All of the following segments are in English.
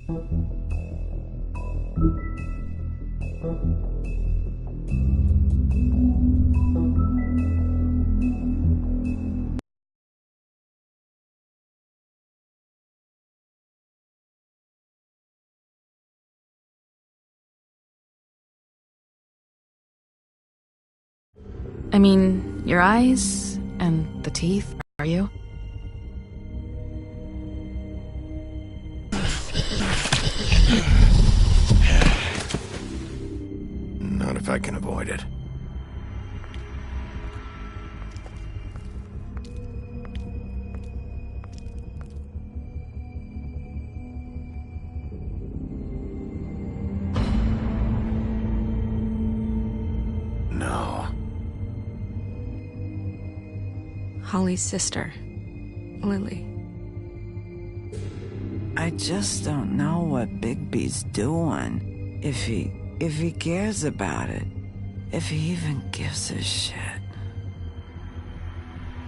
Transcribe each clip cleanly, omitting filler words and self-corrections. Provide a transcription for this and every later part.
I mean, your eyes and the teeth, are you? Not if I can avoid it. No. Holly's sister, Lily. I just don't know what Bigby's doing. If he cares about it. If he even gives a shit.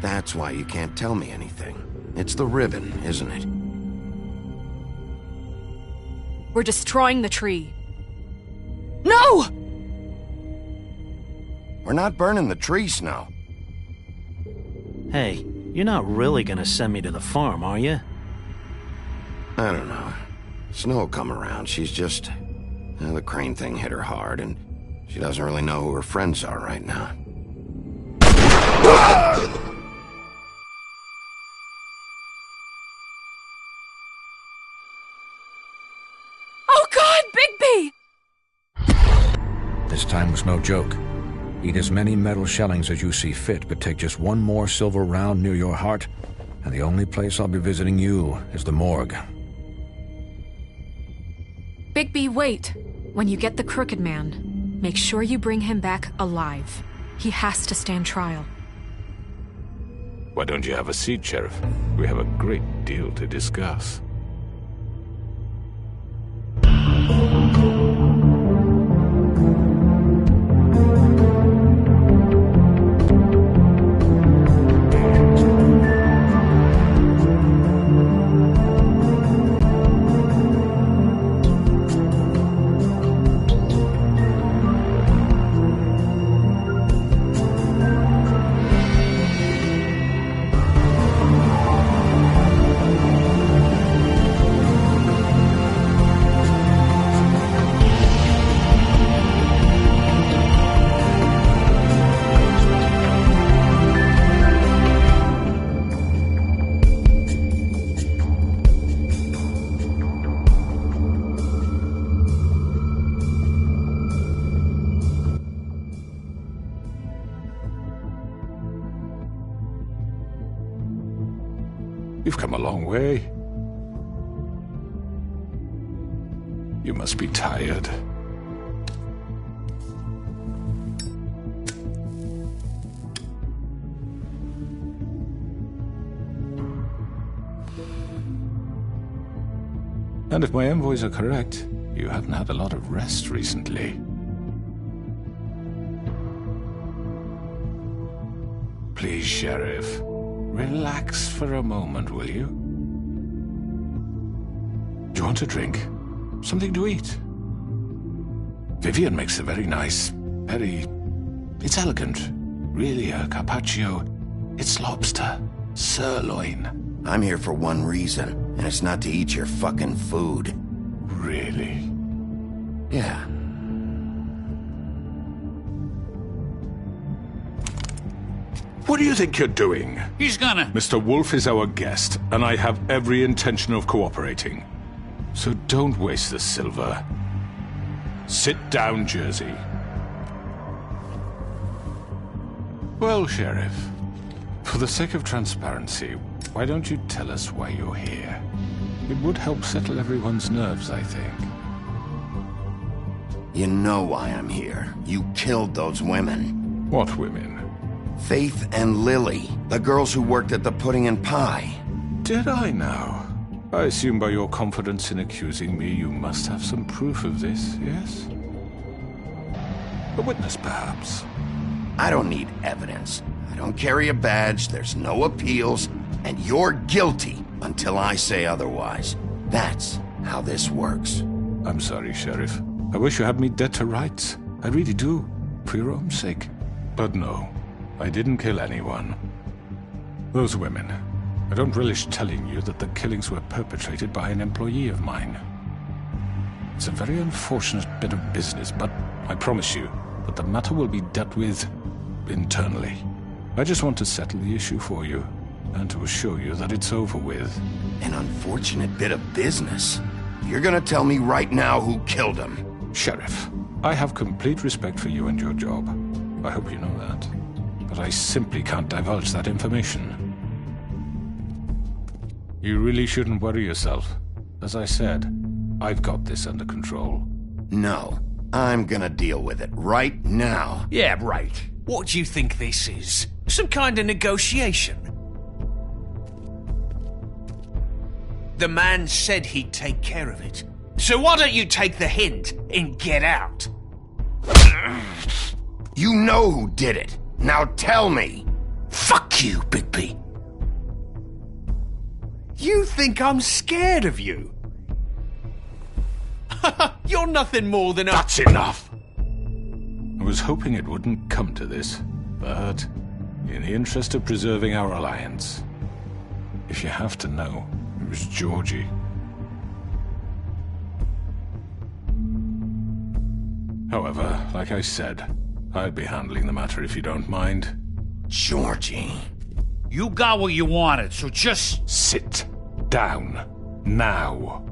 That's why you can't tell me anything. It's the ribbon, isn't it? We're destroying the tree. No! We're not burning the tree, Snow. Hey, you're not really gonna send me to the farm, are you? I don't know. Snow will come around. She's just... the crane thing hit her hard, and she doesn't really know who her friends are right now. Oh God, Bigby! This time was no joke. Eat as many metal shellings as you see fit, but take just one more silver round near your heart, and the only place I'll be visiting you is the morgue. Bigby, wait. When you get the Crooked Man, make sure you bring him back alive. He has to stand trial. Why don't you have a seat, Sheriff? We have a great deal to discuss. You've come a long way. You must be tired. And if my envoys are correct, you haven't had a lot of rest recently. Please, Sheriff. Relax for a moment, will you? Do you want a drink? Something to eat? Vivian makes a very nice, it's elegant. Really, a carpaccio. It's lobster. Sirloin. I'm here for one reason, and it's not to eat your fucking food. Really? Yeah. What do you think you're doing? He's gonna... Mr. Wolf is our guest, and I have every intention of cooperating. So don't waste the silver. Sit down, Jersey. Well, Sheriff, for the sake of transparency, why don't you tell us why you're here? It would help settle everyone's nerves, I think. You know why I'm here. You killed those women. What women? Faith and Lily, the girls who worked at the Pudding and Pie. Did I now? I assume by your confidence in accusing me, you must have some proof of this, yes? A witness, perhaps? I don't need evidence. I don't carry a badge, there's no appeals, and you're guilty until I say otherwise. That's how this works. I'm sorry, Sheriff. I wish you had me dead to rights. I really do, for your own sake. But no, I didn't kill anyone. Those women. I don't relish telling you that the killings were perpetrated by an employee of mine. It's a very unfortunate bit of business, but I promise you that the matter will be dealt with internally. I just want to settle the issue for you, and to assure you that it's over with. An unfortunate bit of business? You're gonna tell me right now who killed him? Sheriff, I have complete respect for you and your job. I hope you know that. But I simply can't divulge that information. You really shouldn't worry yourself. As I said, I've got this under control. No, I'm gonna deal with it right now. Yeah, right. What do you think this is? Some kind of negotiation? The man said he'd take care of it. So why don't you take the hint and get out? You know who did it. Now tell me. Fuck you, Bigby. You think I'm scared of you? You're nothing more than a— That's enough! I was hoping it wouldn't come to this, but in the interest of preserving our alliance, if you have to know, it was Georgie. However, like I said, I'd be handling the matter if you don't mind. Georgie. You got what you wanted, so just— Sit down. Now.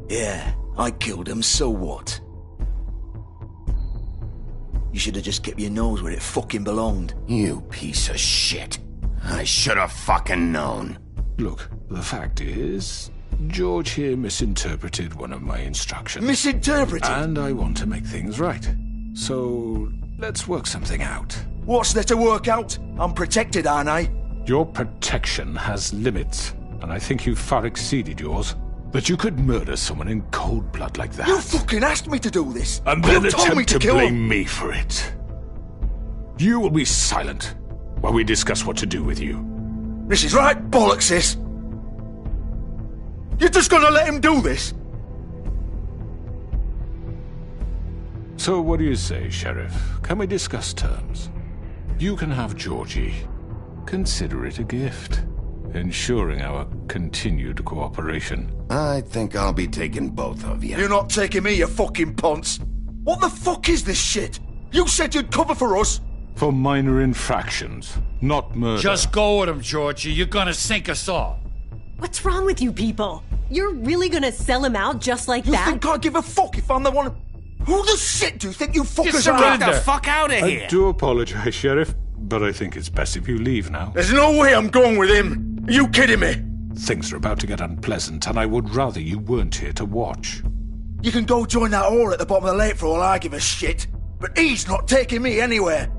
Yeah, I killed him, so what? You should have just kept your nose where it fucking belonged. You piece of shit. I should have fucking known. Look, the fact is, George here misinterpreted one of my instructions. Misinterpreted? And I want to make things right. So, let's work something out. What's there to work out? I'm protected, aren't I? Your protection has limits, and I think you've far exceeded yours. That you could murder someone in cold blood like that. You fucking asked me to do this! And then you told me attempt to kill blame him. me for it. You will be silent while we discuss what to do with you. This is right bollocks, this! You're just gonna let him do this? So what do you say, Sheriff? Can we discuss terms? You can have Georgie. Consider it a gift, ensuring our continued cooperation. I think I'll be taking both of you. You're not taking me, you fucking ponce! What the fuck is this shit? You said you'd cover for us! For minor infractions, not murder. Just go with him, Georgie. You're gonna sink us all. What's wrong with you people? You're really gonna sell him out just like You that? think I give a fuck if I'm the one? Who the shit do you think you fuckers Just are? get the fuck out of I here. do apologize, Sheriff, but I think it's best if you leave now. There's no way I'm going with him! Are you kidding me? Things are about to get unpleasant, and I would rather you weren't here to watch. You can go join that whore at the bottom of the lake for all I give a shit, but he's not taking me anywhere.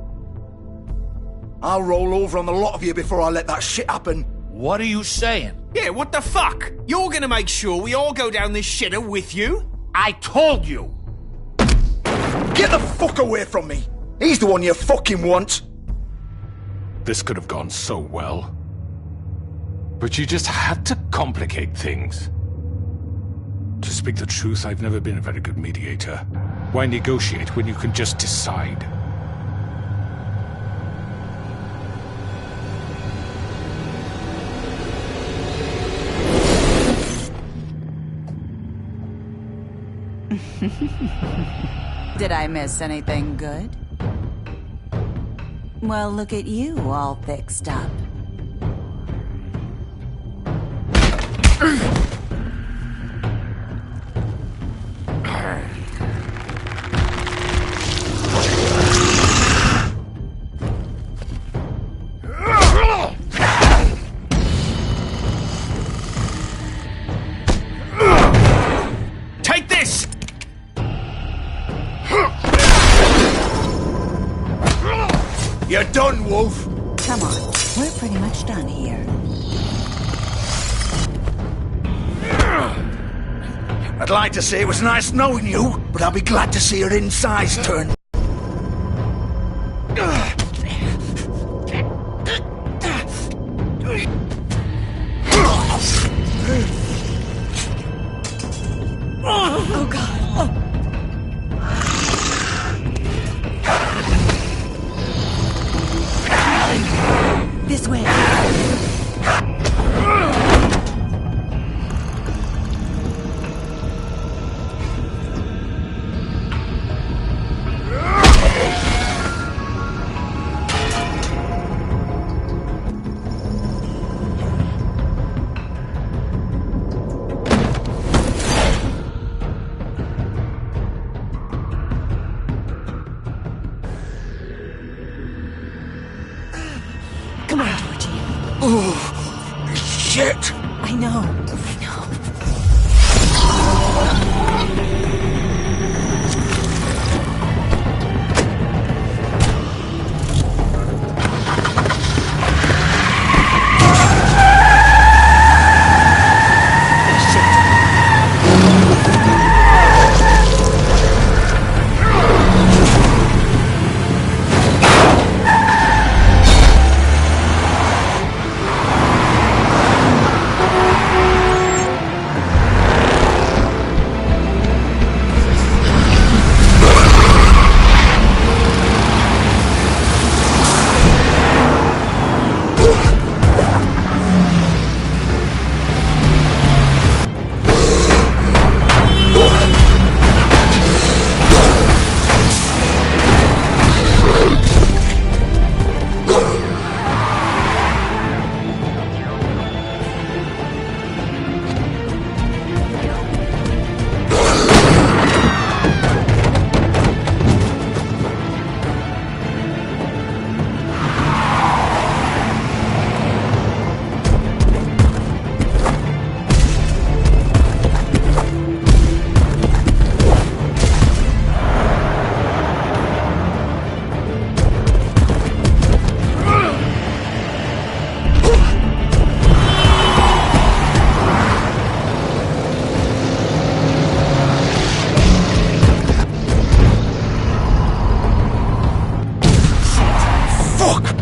I'll roll over on the lot of you before I let that shit happen. What are you saying? Yeah, what the fuck? You're gonna make sure we all go down this shitter with you? I told you! Get the fuck away from me! He's the one you fucking want! This could have gone so well. But you just had to complicate things. To speak the truth, I've never been a very good mediator. Why negotiate when you can just decide? Did I miss anything good? Well, look at you, all fixed up. Take this! You're done, Wolf! Come on, we're pretty much done here. I'd like to say it was nice knowing you, but I'll be glad to see your insides turn. This way. Come on, Georgie. Oh, shit! I know.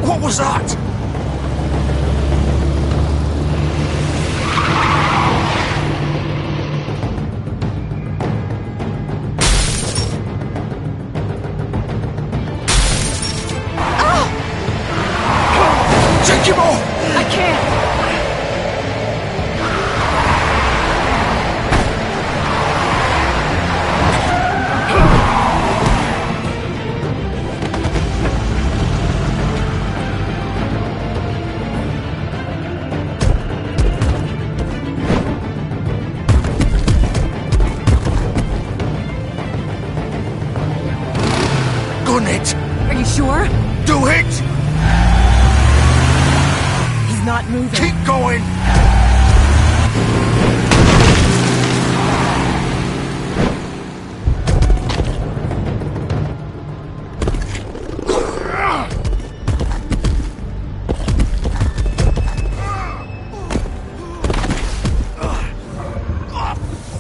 What was that? Take him off! I can't! Gun it! Are you sure? Do it! He's not moving. Keep going!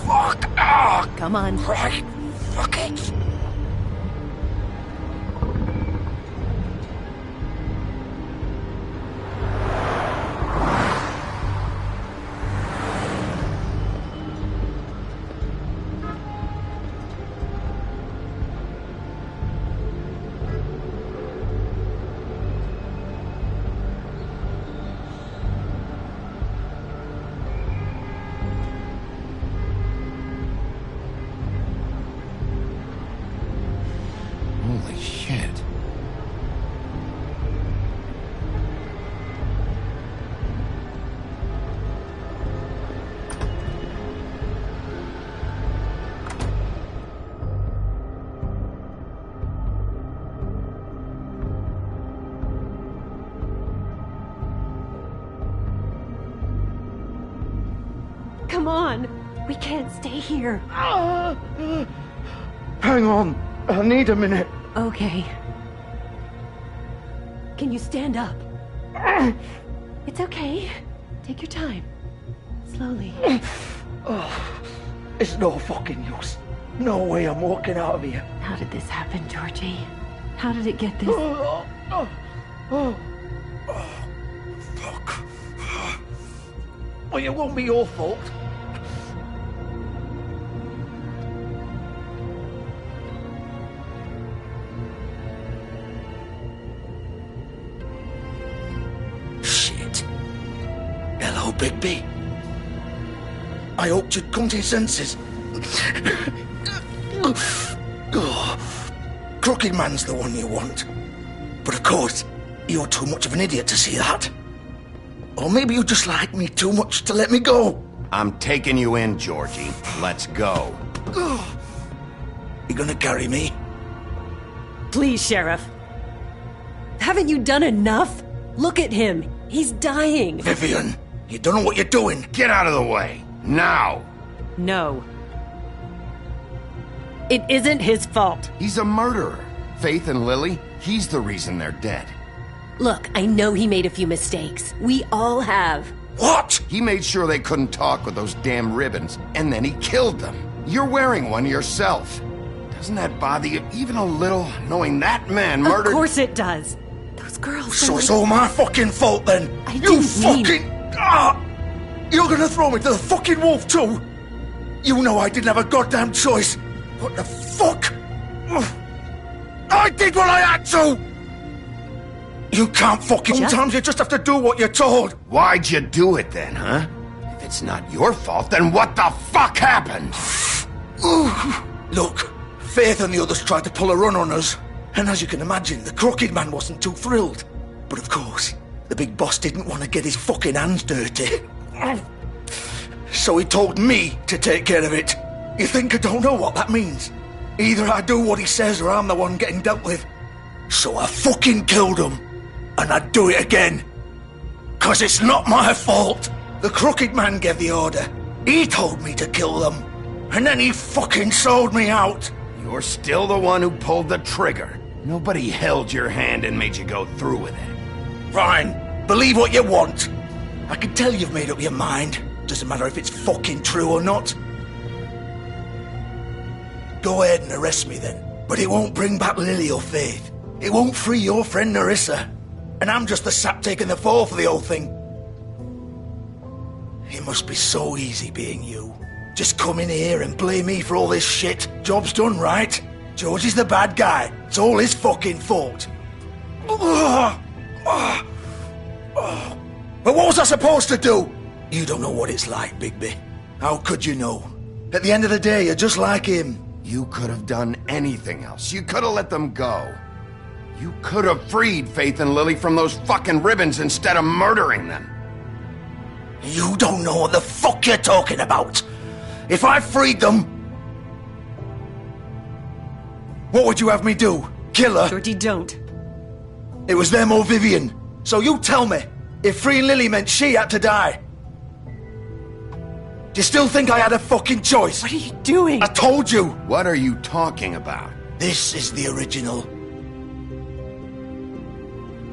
Fuck! Come on. Right! Fuck it! Holy shit. Come on. We can't stay here. Hang on. I need a minute. Okay. Can you stand up? It's okay. Take your time. Slowly. It's no fucking use. No way I'm walking out of here. How did this happen, Georgie? How did it get this? Fuck. Well, it won't be your fault. Oh, Bigby. I hoped you'd come to your senses. Crooked Man's the one you want. But of course, you're too much of an idiot to see that. Or maybe you just like me too much to let me go. I'm taking you in, Georgie. Let's go. You gonna carry me? Please, Sheriff. Haven't you done enough? Look at him. He's dying. Vivian, you don't know what you're doing. Get out of the way. Now. No. It isn't his fault. He's a murderer. Faith and Lily, he's the reason they're dead. Look, I know he made a few mistakes. We all have. What? He made sure they couldn't talk with those damn ribbons, and then he killed them. You're wearing one yourself. Doesn't that bother you even a little, knowing that man murdered... Of course it does. Those girls... So it's all my fucking fault then? You fucking... You're gonna throw me to the fucking wolf too? You know I didn't have a goddamn choice. What the fuck? I did what I had to! You can't fucking... Sometimes you just have to do what you're told. Why'd you do it then, huh? If it's not your fault, then what the fuck happened? Look, Faith and the others tried to pull a run on us. And as you can imagine, the Crooked Man wasn't too thrilled. But of course, the big boss didn't want to get his fucking hands dirty. So he told me to take care of it. You think I don't know what that means? Either I do what he says or I'm the one getting dealt with. So I fucking killed him. And I'd do it again. 'Cause it's not my fault. The Crooked Man gave the order. He told me to kill them. And then he fucking sold me out. You're still the one who pulled the trigger. Nobody held your hand and made you go through with it. Fine. Believe what you want. I can tell you've made up your mind. Doesn't matter if it's fucking true or not. Go ahead and arrest me then. But it won't bring back Lily or Faith. It won't free your friend Nerissa. And I'm just the sap taking the fall for the whole thing. It must be so easy being you. Just come in here and blame me for all this shit. Job's done, right? George is the bad guy. It's all his fucking fault. But what was I supposed to do? You don't know what it's like, Bigby. How could you know? At the end of the day, you're just like him. You could have done anything else. You could have let them go. You could have freed Faith and Lily from those fucking ribbons instead of murdering them. You don't know what the fuck you're talking about. If I freed them... What would you have me do? Kill her? Georgie, don't. It was them or Vivian. So you tell me, if freeing Lily meant she had to die. Do you still think I had a fucking choice? What are you doing? I told you! What are you talking about? This is the original.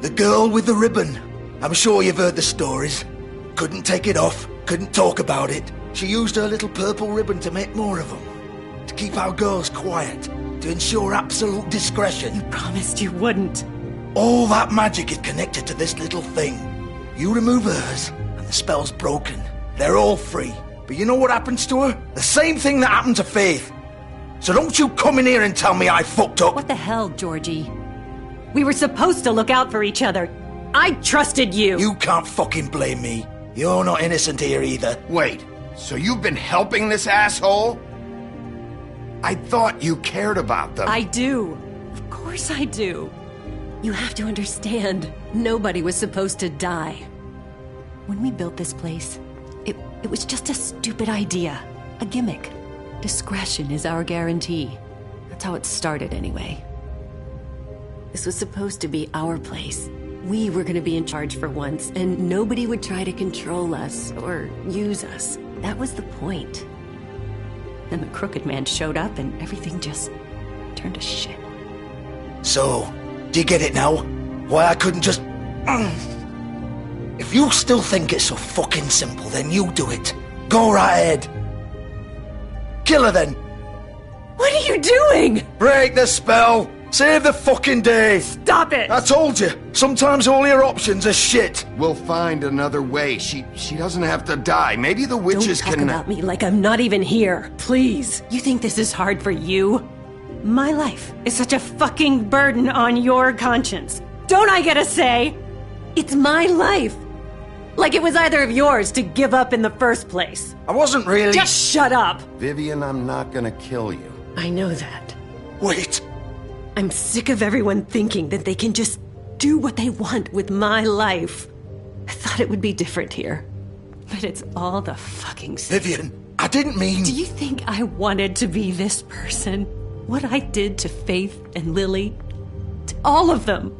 The girl with the ribbon. I'm sure you've heard the stories. Couldn't take it off, couldn't talk about it. She used her little purple ribbon to make more of them. To keep our girls quiet. To ensure absolute discretion. You promised you wouldn't. All that magic is connected to this little thing. You remove hers, and the spell's broken. They're all free. But you know what happens to her? The same thing that happened to Faith. So don't you come in here and tell me I fucked up. What the hell, Georgie? We were supposed to look out for each other. I trusted you. You can't fucking blame me. You're not innocent here either. Wait, so you've been helping this asshole? I thought you cared about them. I do. Of course I do. You have to understand, nobody was supposed to die. When we built this place, it was just a stupid idea. A gimmick. Discretion is our guarantee. That's how it started anyway. This was supposed to be our place. We were gonna be in charge for once, and nobody would try to control us or use us. That was the point. Then the Crooked Man showed up and everything just turned to shit. So, do you get it now? Why I couldn't just... If you still think it's so fucking simple, then you do it. Go right ahead. Kill her then. What are you doing? Break the spell. Save the fucking day. Stop it. I told you. Sometimes all your options are shit. We'll find another way. She doesn't have to die. Maybe the witches Don't talk about me like I'm not even here. Please. You think this is hard for you? My life is such a fucking burden on your conscience. Don't I get a say? It's my life. Like it was either of yours to give up in the first place. I wasn't really... Just shut up! Vivian, I'm not gonna kill you. I know that. Wait. I'm sick of everyone thinking that they can just do what they want with my life. I thought it would be different here. But it's all the fucking same. Vivian, I didn't mean... Do you think I wanted to be this person? What I did to Faith and Lily? To all of them?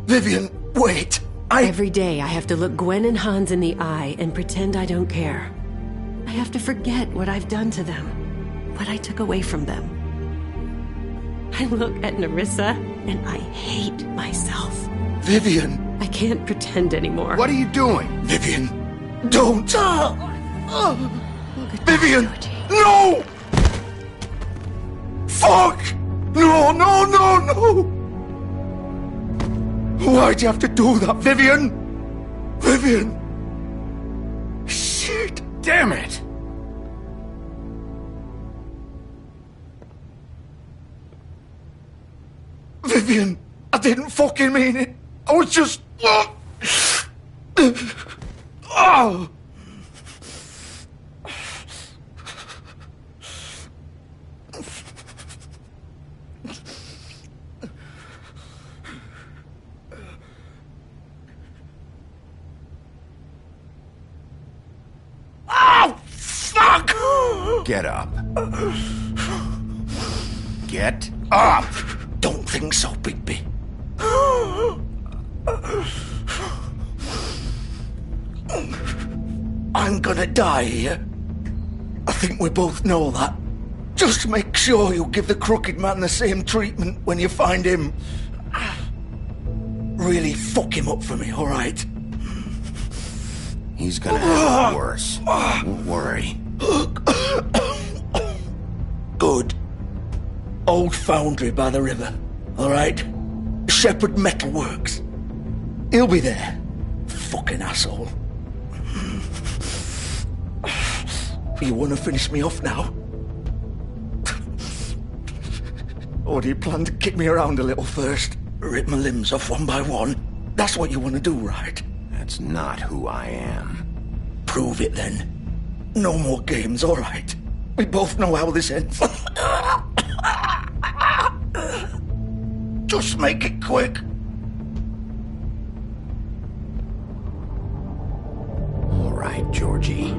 Vivian, wait. Every day I have to look Gwen and Hans in the eye and pretend I don't care. I have to forget what I've done to them. What I took away from them. I look at Nerissa and I hate myself. Vivian. I can't pretend anymore. What are you doing? Vivian, don't. Vivian, no! Fuck! No, no, no, no! Why'd you have to do that, Vivian? Vivian! Shit! Damn it! Vivian, I didn't fucking mean it. I was just... Oh! Oh, fuck! Get up. Get up! Don't think so, Bigby. I'm gonna die here. I think we both know that. Just make sure you give the crooked man the same treatment when you find him. Really fuck him up for me, all right? He's gonna have it worse. Don't worry. Good. Old foundry by the river, all right? Shepherd Metalworks. He'll be there. Fucking asshole. You want to finish me off now? Or do you plan to kick me around a little first? Rip my limbs off one by one? That's what you want to do, right? That's not who I am. Prove it then. No more games, all right? We both know how this ends. Just make it quick. All right, Georgie.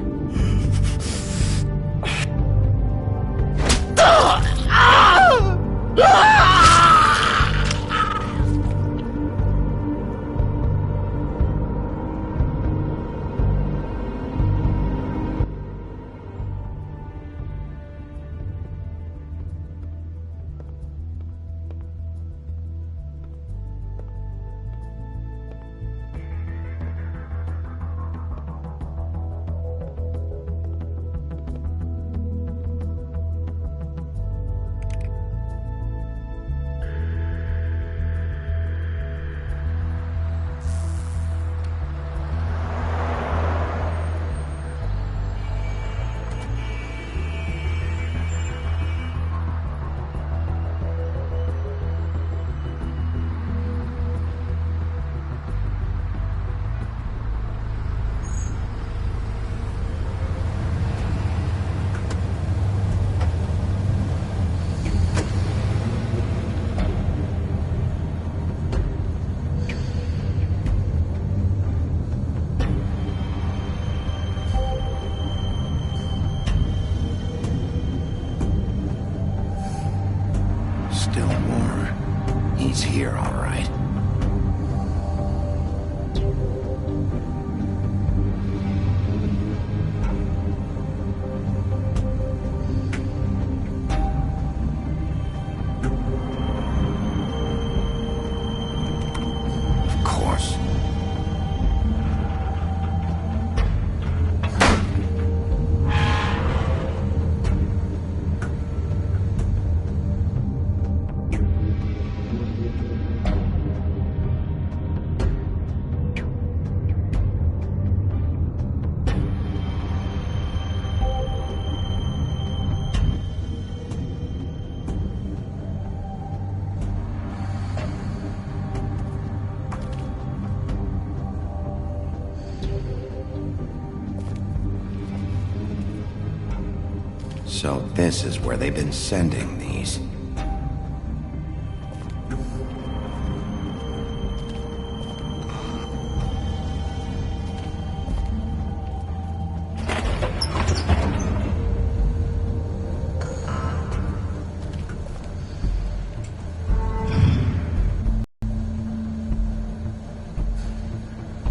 So this is where they've been sending these.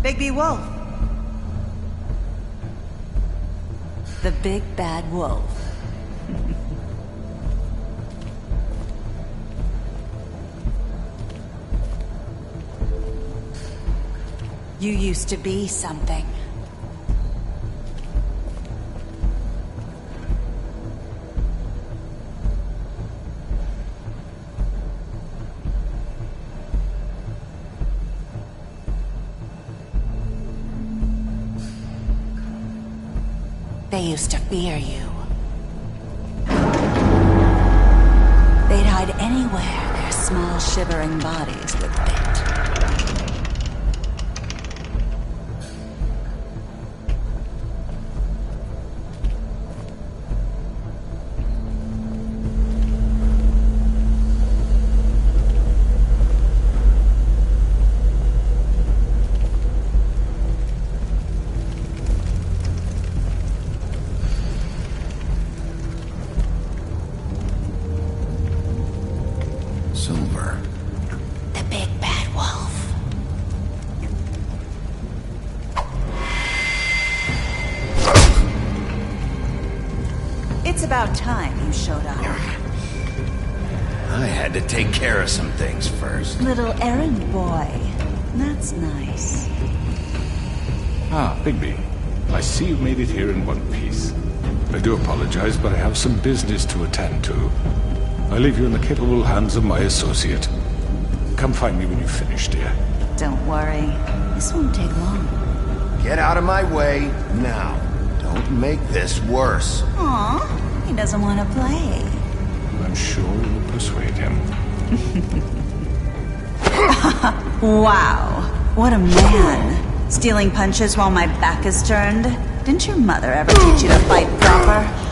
Bigby Wolf. The big bad wolf. You used to be something. They used to fear you. They'd hide anywhere their small, shivering bodies would fit. Silver. The big bad wolf. It's about time you showed up. I had to take care of some things first. Little errand boy. That's nice. Ah, Bigby. I see you made it here in one piece. I do apologize, but I have some business to attend to. I leave you in the capable hands of my associate. Come find me when you've finished, dear. Don't worry. This won't take long. Get out of my way now. Don't make this worse. Aw, he doesn't want to play. I'm sure you'll persuade him. Wow, what a man. Stealing punches while my back is turned? Didn't your mother ever teach you to fight proper?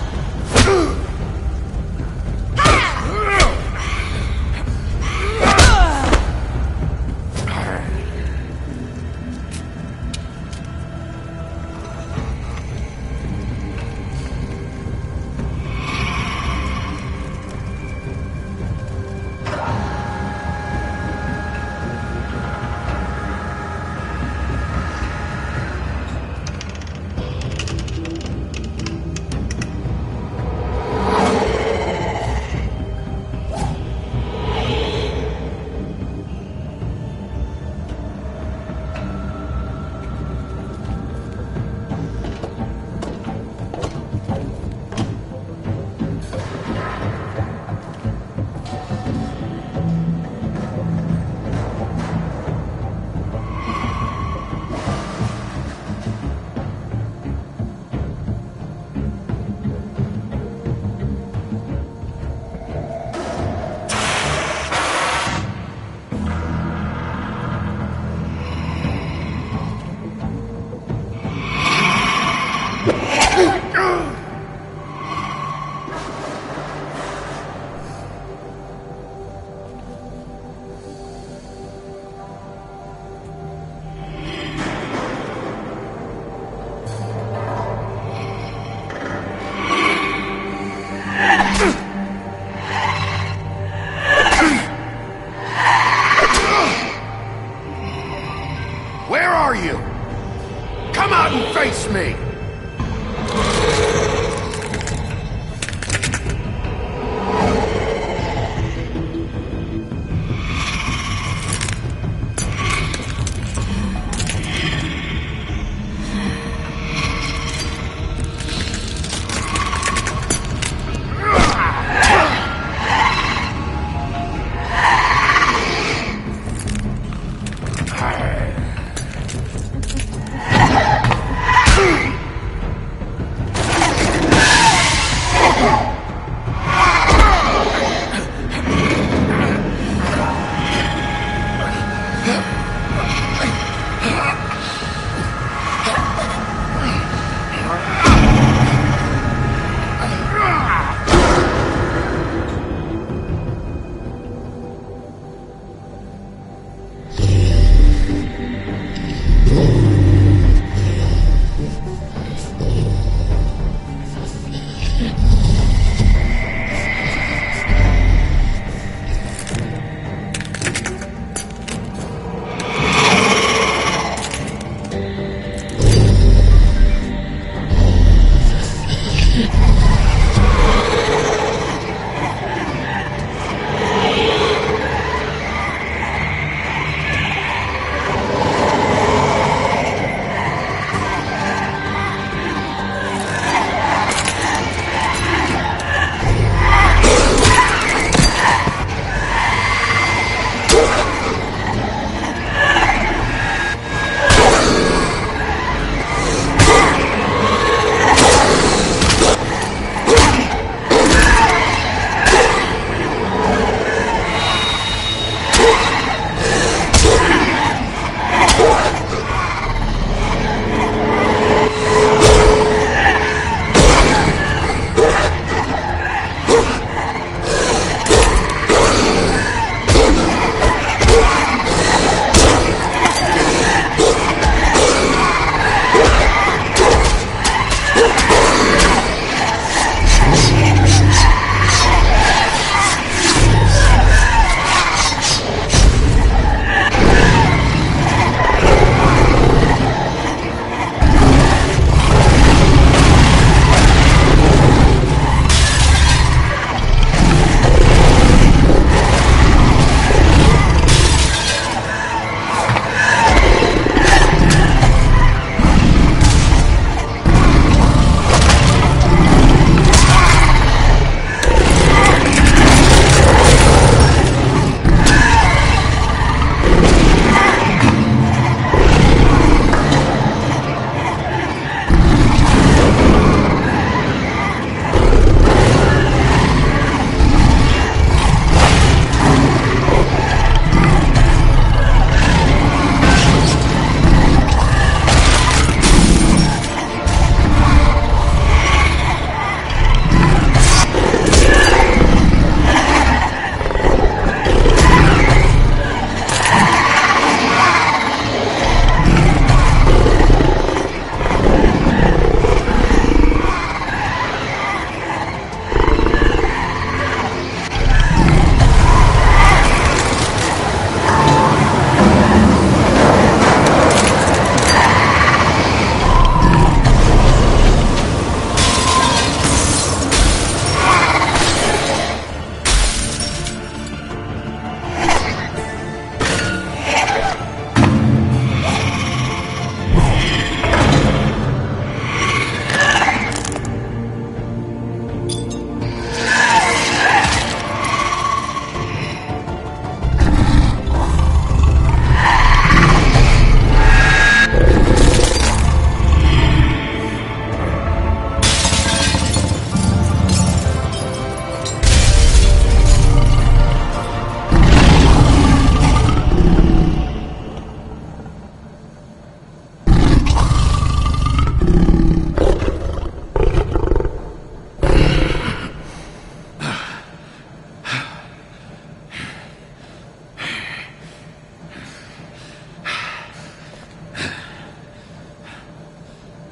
Where are you? Come out and face me!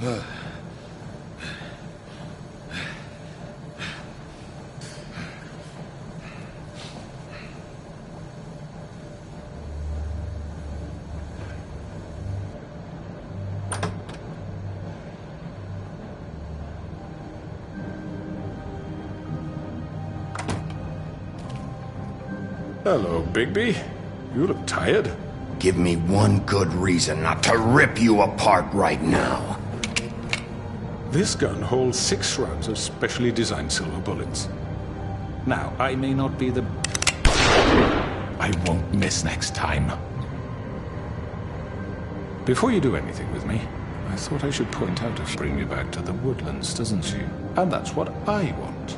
Hello, Bigby. You look tired. Give me one good reason not to rip you apart right now. This gun holds 6 rounds of specially designed silver bullets. Now, I may not be the... I won't miss next time. Before you do anything with me, I thought I should point out if you bring me back to the woodlands, doesn't she? And that's what I want.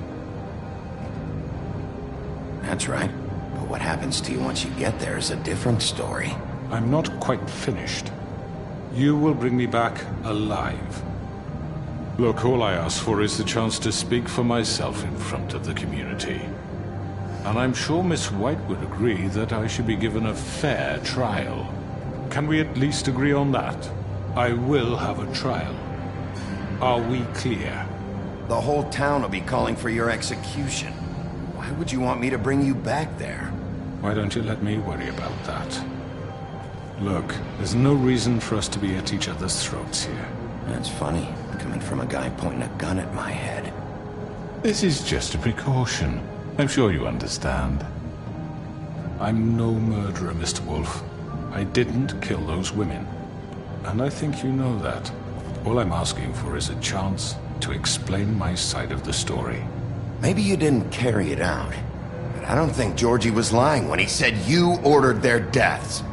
That's right. But what happens to you once you get there is a different story. I'm not quite finished. You will bring me back alive. Look, all I ask for is the chance to speak for myself in front of the community. And I'm sure Miss White would agree that I should be given a fair trial. Can we at least agree on that? I will have a trial. Are we clear? The whole town will be calling for your execution. Why would you want me to bring you back there? Why don't you let me worry about that? Look, there's no reason for us to be at each other's throats here. That's funny, coming from a guy pointing a gun at my head. This is just a precaution. I'm sure you understand. I'm no murderer, Mr. Wolf. I didn't kill those women. And I think you know that. All I'm asking for is a chance to explain my side of the story. Maybe you didn't carry it out. But I don't think Georgie was lying when he said you ordered their deaths.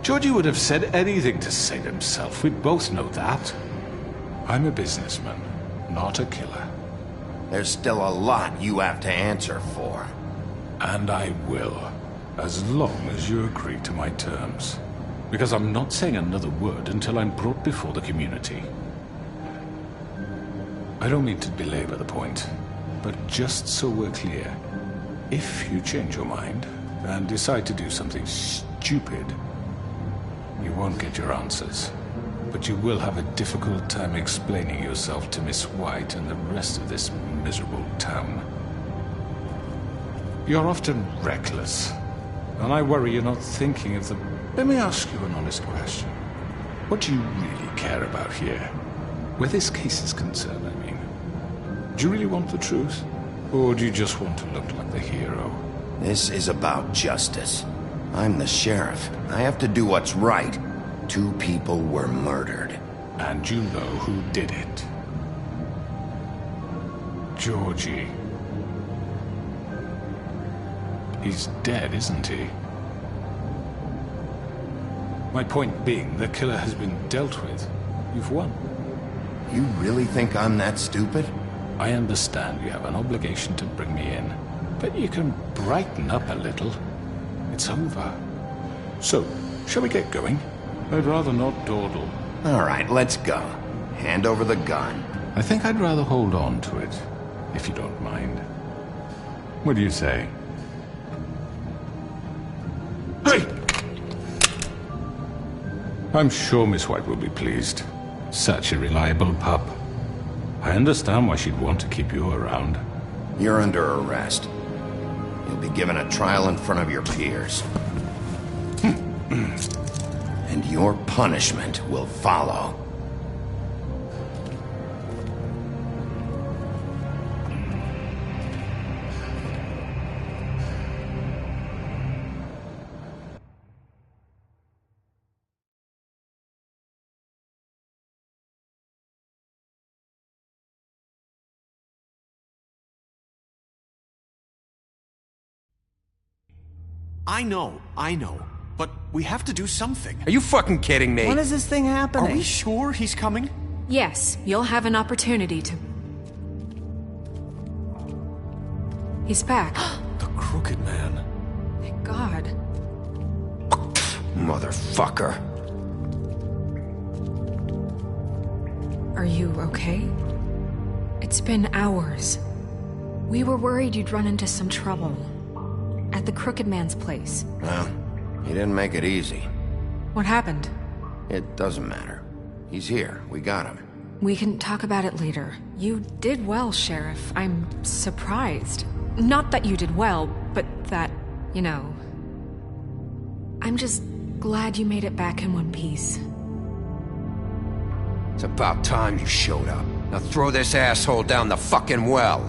Georgie would have said anything to save himself. We both know that. I'm a businessman, not a killer. There's still a lot you have to answer for. And I will, as long as you agree to my terms. Because I'm not saying another word until I'm brought before the community. I don't mean to belabor the point, but just so we're clear, if you change your mind and decide to do something stupid, you won't get your answers. But you will have a difficult time explaining yourself to Miss White and the rest of this miserable town. You're often reckless, and I worry you're not thinking of the... Let me ask you an honest question. What do you really care about here? Where this case is concerned, I mean. Do you really want the truth? Or do you just want to look like the hero? This is about justice. I'm the sheriff. I have to do what's right. 2 people were murdered. And you know who did it. Georgie. He's dead, isn't he? My point being, the killer has been dealt with. You've won. You really think I'm that stupid? I understand you have an obligation to bring me in, but you can brighten up a little. It's over. So, shall we get going? I'd rather not dawdle. All right, let's go. Hand over the gun. I think I'd rather hold on to it, if you don't mind. What do you say? Hey! I'm sure Miss White will be pleased. Such a reliable pup. I understand why she'd want to keep you around. You're under arrest. You'll be given a trial in front of your peers. And your punishment will follow. I know. But we have to do something. Are you fucking kidding me? When is this thing happening? Are we sure he's coming? Yes, you'll have an opportunity to... He's back. The Crooked Man. Thank God. Motherfucker. Are you okay? It's been hours. We were worried you'd run into some trouble. At the Crooked Man's place. Well, he didn't make it easy. What happened? It doesn't matter. He's here. We got him. We can talk about it later. You did well, Sheriff. I'm surprised. Not that you did well, but that, you know... I'm just glad you made it back in one piece. It's about time you showed up. Now throw this asshole down the fucking well.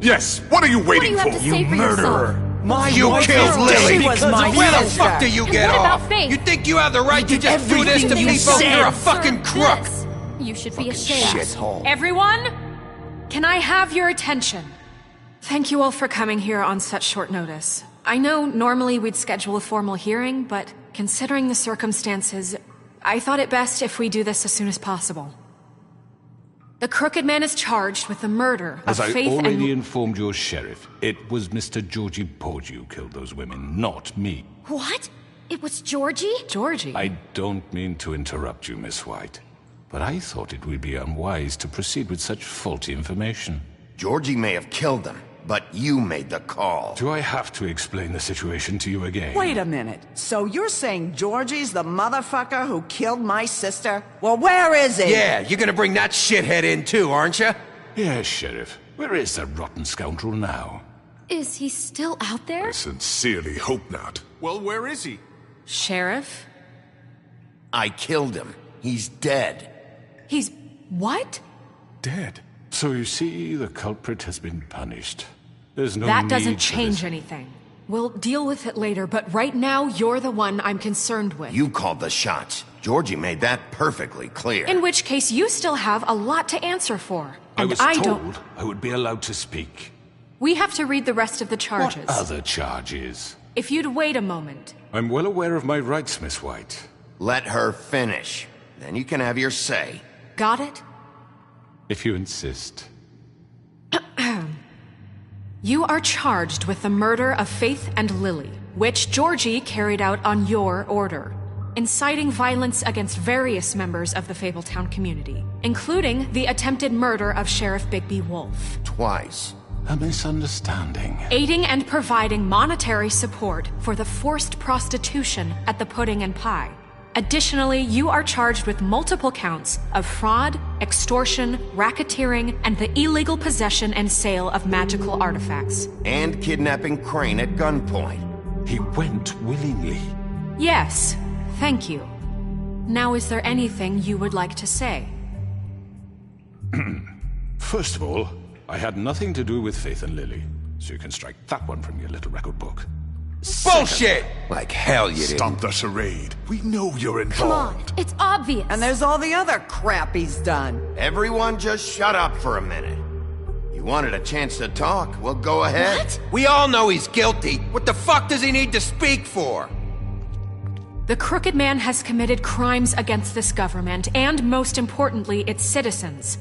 Yes, what are you waiting What do you have to say for murderer? yourself? You killed Lily! She was my Where the sister. fuck do you And get what about off? Faith? You think you have the right to just do this to Everything you people? said. You're a fucking Sir, crook! this. You should be ashamed. Shithole. Everyone, can I have your attention? Thank you all for coming here on such short notice. I know normally we'd schedule a formal hearing, but considering the circumstances, I thought it best if we do this as soon as possible. The Crooked Man is charged with the murder As of I Faith already and... informed your sheriff, it was Mr. Georgie Porgy who killed those women, not me. What? It was Georgie? Georgie? I don't mean to interrupt you, Miss White, but I thought it would be unwise to proceed with such faulty information. Georgie may have killed them, but you made the call. Do I have to explain the situation to you again? Wait a minute. So you're saying Georgie's the motherfucker who killed my sister? Well, where is he? Yeah, you're gonna bring that shithead in too, aren't you? Yes, Sheriff. Where is that rotten scoundrel now? Is he still out there? I sincerely hope not. Well, where is he? Sheriff? I killed him. He's dead. He's... what? Dead. So you see, the culprit has been punished. There's no That need doesn't for this. change anything. We'll deal with it later, but right now, you're the one I'm concerned with. You called the shots. Georgie made that perfectly clear. In which case, you still have a lot to answer for. I And was I told don't... I would be allowed to speak. We have to read the rest of the charges. What other charges? If you'd wait a moment. I'm well aware of my rights, Miss White. Let her finish. Then you can have your say. Got it? If you insist. You are charged with the murder of Faith and Lily, which Georgie carried out on your order, inciting violence against various members of the Fabletown community, including the attempted murder of Sheriff Bigby Wolf. Twice. A misunderstanding. Aiding and providing monetary support for the forced prostitution at the Pudding and Pie. Additionally, you are charged with multiple counts of fraud, extortion, racketeering, and the illegal possession and sale of magical artifacts. And kidnapping Crane at gunpoint. He went willingly. Yes, thank you. Now, is there anything you would like to say? First of all, I had nothing to do with Faith and Lily, so you can strike that one from your little record book. Bullshit! Like hell you did. Stop the charade. We know you're Come on, involved. it's obvious. And there's all the other crap he's done. Everyone just shut up for a minute. You wanted a chance to talk? Well, go ahead. What? We all know he's guilty. What the fuck does he need to speak for? The Crooked Man has committed crimes against this government and, most importantly, its citizens.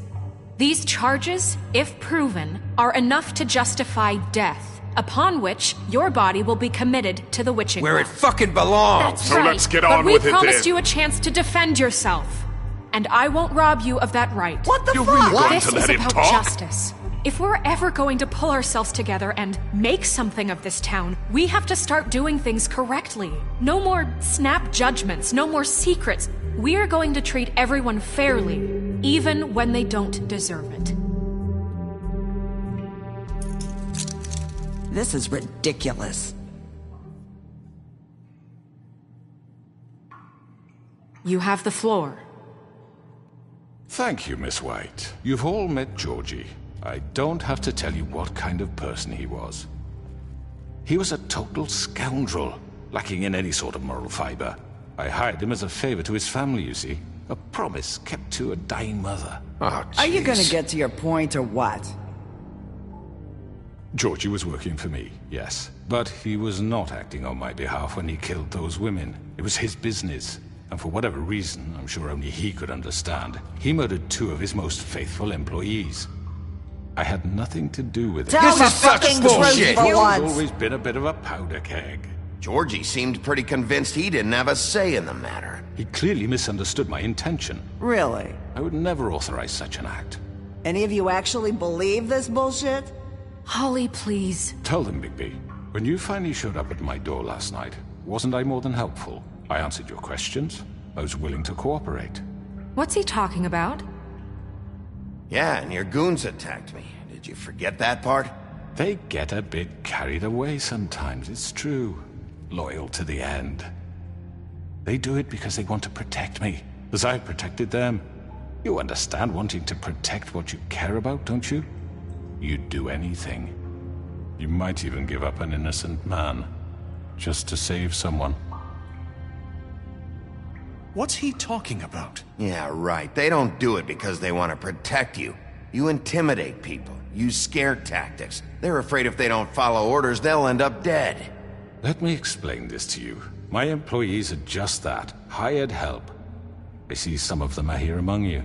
These charges, if proven, are enough to justify death, upon which your body will be committed to the witching Where it well. fucking belongs. That's So right. let's get But on we with it promised then. you a chance to defend yourself, and I won't rob you of that right. What the You're fuck? really going This to is let him about talk? justice. If we're ever going to pull ourselves together and make something of this town, we have to start doing things correctly. No more snap judgments, no more secrets. We're going to treat everyone fairly, even when they don't deserve it. This is ridiculous. You have the floor. Thank you, Miss White. You've all met Georgie. I don't have to tell you what kind of person he was. He was a total scoundrel, lacking in any sort of moral fiber. I hired him as a favor to his family, you see. A promise kept to a dying mother. Oh, Are you gonna jeez. get to your point or what? Georgie was working for me, yes. But he was not acting on my behalf when he killed those women. It was his business. And for whatever reason, I'm sure only he could understand, he murdered 2 of his most faithful employees. I had nothing to do with it. Tell This the is such fucking bullshit. truth for He's once. always been a bit of a powder keg. Georgie seemed pretty convinced he didn't have a say in the matter. He clearly misunderstood my intention. Really? I would never authorize such an act. Any of you actually believe this bullshit? Holly, please. Tell them, Bigby, when you finally showed up at my door last night, wasn't I more than helpful? I answered your questions. I was willing to cooperate. What's he talking about? Yeah, and your goons attacked me. Did you forget that part? They get a bit carried away sometimes, it's true. Loyal to the end. They do it because they want to protect me, as I've protected them. You understand wanting to protect what you care about, don't you? You'd do anything. You might even give up an innocent man, just to save someone. What's he talking about? Yeah, right. They don't do it because they want to protect you. You intimidate people, use scare tactics. They're afraid if they don't follow orders, they'll end up dead. Let me explain this to you. My employees are just that, hired help. I see some of them are here among you.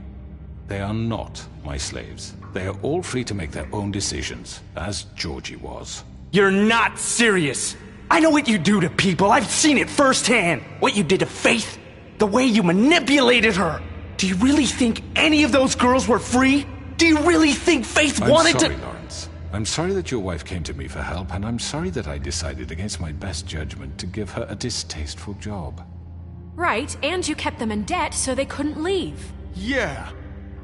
They are not my slaves. They are all free to make their own decisions, as Georgie was. You're not serious! I know what you do to people, I've seen it firsthand! What you did to Faith, the way you manipulated her! Do you really think any of those girls were free? Do you really think Faith wanted to— I'm sorry, Lawrence. I'm sorry that your wife came to me for help, and I'm sorry that I decided against my best judgment to give her a distasteful job. Right, and you kept them in debt so they couldn't leave. Yeah,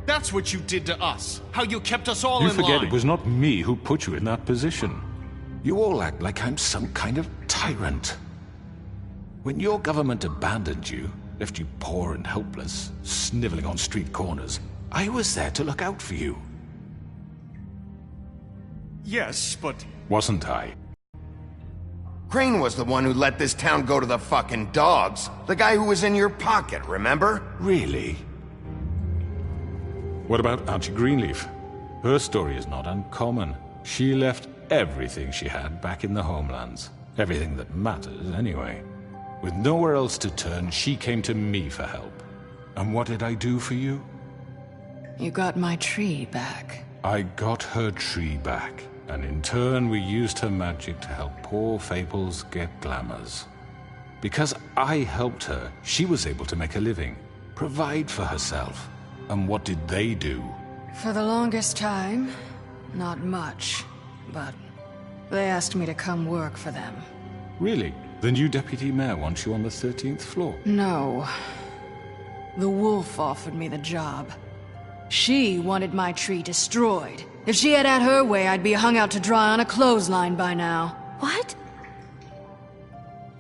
that's what you did to us. How you kept us all You in line. forget it was not me who put you in that position. You all act like I'm some kind of tyrant. When your government abandoned you, left you poor and helpless, sniveling on street corners, I was there to look out for you. Yes, but... Wasn't I? Crane was the one who let this town go to the fucking dogs. The guy who was in your pocket, remember? Really? What about Auntie Greenleaf? Her story is not uncommon. She left everything she had back in the homelands. Everything that matters, anyway. With nowhere else to turn, she came to me for help. And what did I do for you? You got my tree back. I got her tree back, and in turn we used her magic to help poor Fables get glamours. Because I helped her, she was able to make a living, provide for herself. And what did they do? For the longest time, not much. But they asked me to come work for them. Really? The new deputy mayor wants you on the 13th floor? No. The wolf offered me the job. She wanted my tree destroyed. If she had her way, I'd be hung out to dry on a clothesline by now. What?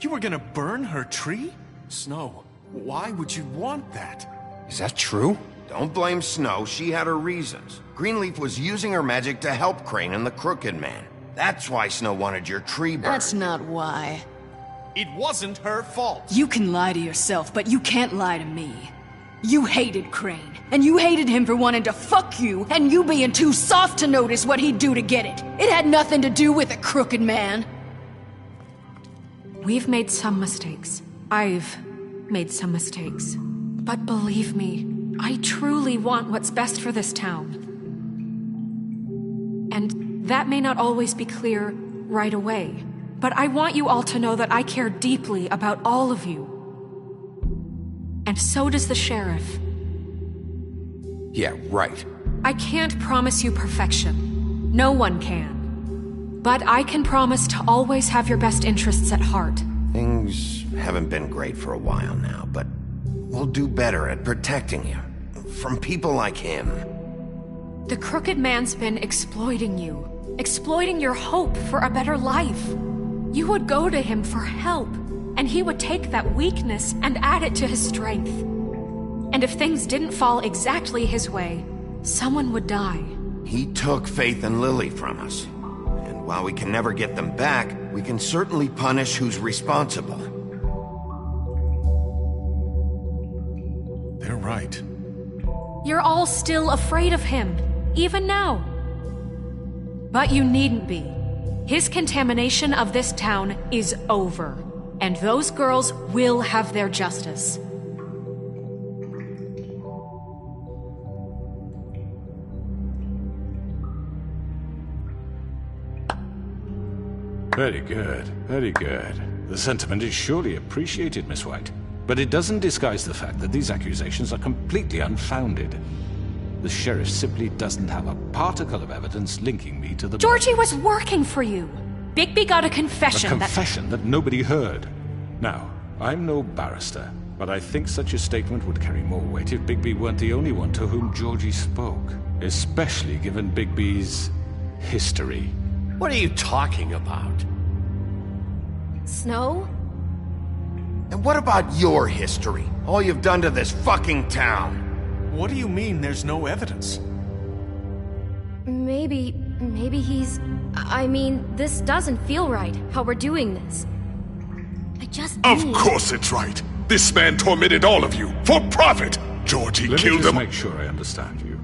You were gonna burn her tree? Snow, why would you want that? Is that true? Don't blame Snow, she had her reasons. Greenleaf was using her magic to help Crane and the Crooked Man. That's why Snow wanted your tree burned. That's not why. It wasn't her fault. You can lie to yourself, but you can't lie to me. You hated Crane, and you hated him for wanting to fuck you, and you being too soft to notice what he'd do to get it. It had nothing to do with a Crooked Man. We've made some mistakes. I've made some mistakes. But believe me, I truly want what's best for this town. And that may not always be clear right away, but I want you all to know that I care deeply about all of you. And so does the sheriff. Yeah, right. I can't promise you perfection. No one can. But I can promise to always have your best interests at heart. Things haven't been great for a while now, but we'll do better at protecting you. From people like him. The Crooked Man's been exploiting you. Exploiting your hope for a better life. You would go to him for help, and he would take that weakness and add it to his strength. And if things didn't fall exactly his way, someone would die. He took Faith and Lily from us. And while we can never get them back, we can certainly punish who's responsible. They're right. You're all still afraid of him, even now. But you needn't be. His contamination of this town is over, and those girls will have their justice. Very good, very good. The sentiment is surely appreciated, Miss White. But it doesn't disguise the fact that these accusations are completely unfounded. The sheriff simply doesn't have a particle of evidence linking me to the... Georgie was working for you. Bigby got a confession A confession that nobody heard. Now, I'm no barrister, but I think such a statement would carry more weight if Bigby weren't the only one to whom Georgie spoke. Especially given Bigby's history. What are you talking about? Snow? And what about your history? All you've done to this fucking town? What do you mean there's no evidence? Maybe he's... I mean, this doesn't feel right, how we're doing this. I just Of need... course it's right. This man tormented all of you, for profit! Georgie Let killed me just him. make sure I understand you.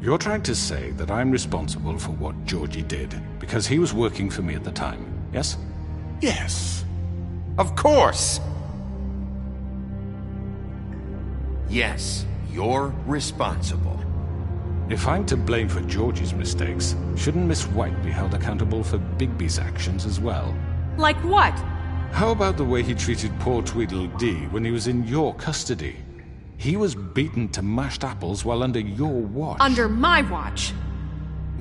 You're trying to say that I'm responsible for what Georgie did, because he was working for me at the time, yes? Yes. Of course! Yes, you're responsible. If I'm to blame for Georgie's mistakes, shouldn't Miss White be held accountable for Bigby's actions as well? Like what? How about the way he treated poor Tweedledee when he was in your custody? He was beaten to mashed apples while under your watch. Under my watch.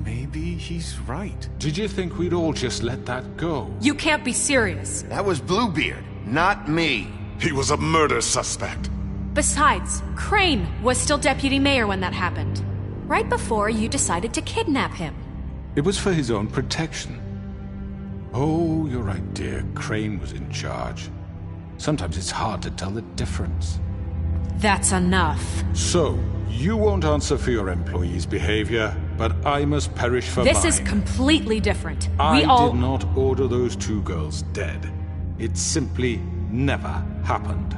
Maybe he's right. Did you think we'd all just let that go? You can't be serious. That was Bluebeard, not me. He was a murder suspect. Besides, Crane was still deputy mayor when that happened. Right before you decided to kidnap him. It was for his own protection. Oh, you're right, dear. Crane was in charge. Sometimes it's hard to tell the difference. That's enough. So, you won't answer for your employees' behavior, but I must perish for mine. This is completely different. I We all... did not order those two girls dead. It simply never happened.